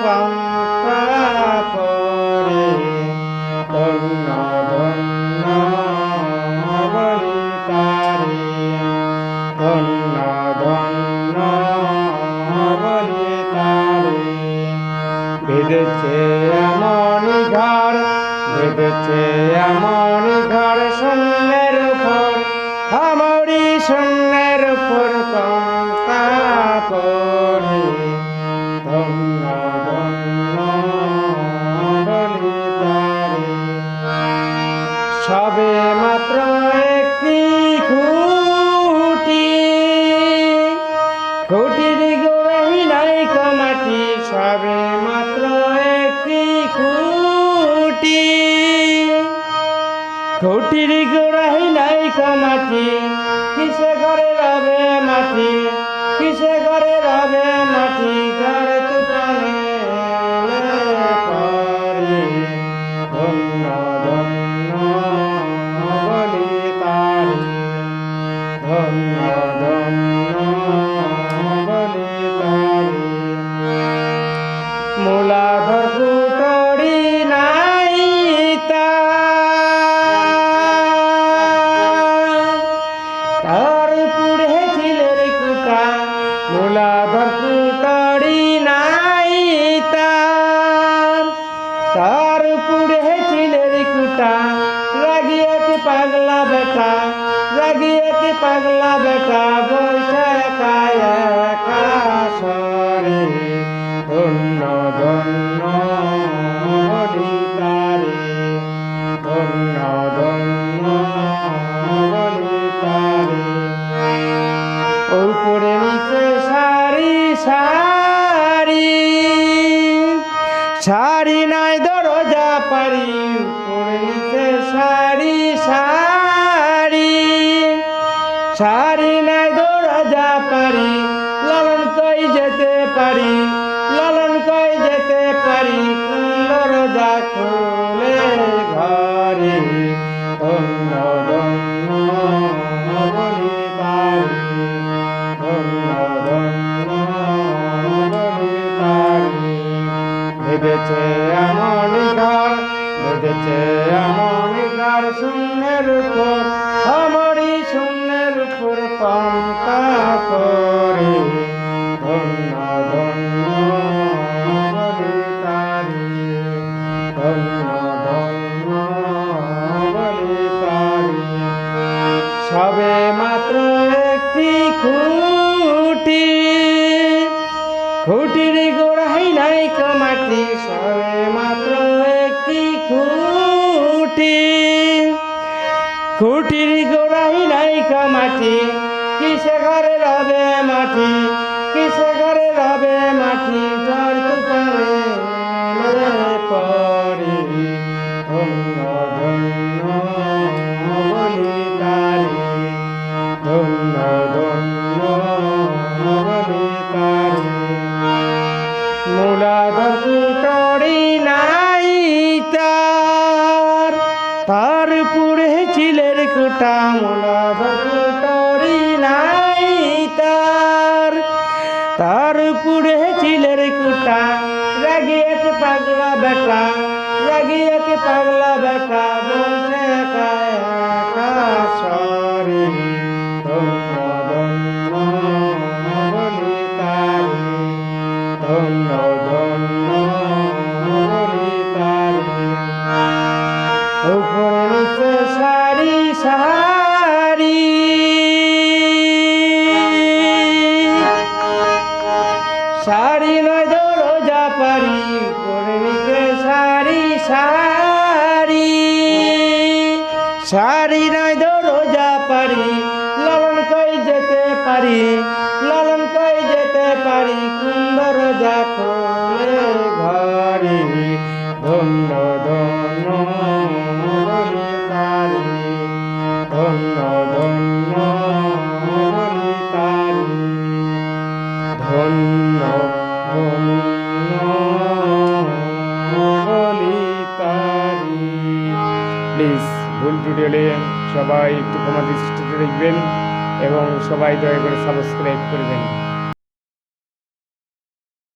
পন্থা করে ধন্য ধন্য বলি তারে ধন্য ধন্য বলি তারে বেঁধেছে এমন ঘর বেঁধেছে এমন ঘর শূন্যের উপর আমারই শূন্যের উপর পন্থা করে ধন্য ধন্য বলি তারে সবে মাত্র একটি খুঁটি খুঁটির গোড়াই নাই কমাটি সবে মাত্র একটি খুঁটি খুঁটির গোড়াই নাই কমাটি কিসে ঘরে রবে মাটি কিসে ঘরে রবে মাটি ঘর তুফানে পরে ধন্য ধন্য বলি তারে ধন্য ধন্য বলি তারে মূলাধর কুটরি নাই তার পুড়ে ছিলের কুটা মূলাধর কুটরি নাই তার পুড়ে ছিলের কুটা রাগিয়ে কি পাগলা বেটা রাগিয়ে কি পাগলা বেটা বৈশা একা সরে ধন্য ধন্য বলি তারে ধন্য ধন্য বলি তারে উপরে নিচে সারি সারি সারি নাই দরজা পারি উপরে নিচে সারি সারি সারি নাই দরজা পারি লালন কই যেতে পারি লালন কই যেতে পারি দরজা খুলে ঘরে ধন্য ধন্য বলি তারে ধন্য ধন্য বলি তারে বেঁধেছে এমন ঘর বেঁধেছে এমন ঘর শূন্যের উপর আমারই শূন্যের উপর পন্থা করে ধন্য ধন্য বলি তারে ধন্য ধন্য বলি তারে সবে মাত্র একটি খুঁটি খুঁটির গোড়াই নাই কমাটি সবে মাত্র একটি খুঁটি খুঁটির গোড়াই নাই কমাটি কিসে ঘরে রবে মাটি কিসে ঘরে রবে মাটি ঝড় তুফানে পরে ধন্য ধন্য বলি তারে ধন্য ধন্য বলি তারে মূলাধর কুটরি নাই তার পুড়ে ছিলের কুটা মূলাধর কুটরি নাই তার পুড়ে ছিলের কুটা রাগিয়ে কি পাগলা বেটা রাগিয়ে কি পাগলা বেটা বসে একা সরে ধন্য ধন্য বলি তারে ধন্য ধন্য বলি তারে উপরে নিচে সারি সারি সারি নয় দরজা পারি উপরে নিচে সারি সারি সারি নয় দরজা পারি লালন কই যেতে পারি লালন কই যেতে পারি কোন দরজা খোলে ঘরে ধন্য ধন্য বলি তারে ধন্য ধন্য বলি তারে ধন্য ধন্য বলি তারে প্লিজ ভুল ত্রুটি হলে সবাই একটু ক্ষমা দৃষ্টিতে দেখবেন এবং সবাই দয়া করে সাবস্ক্রাইব করবেন।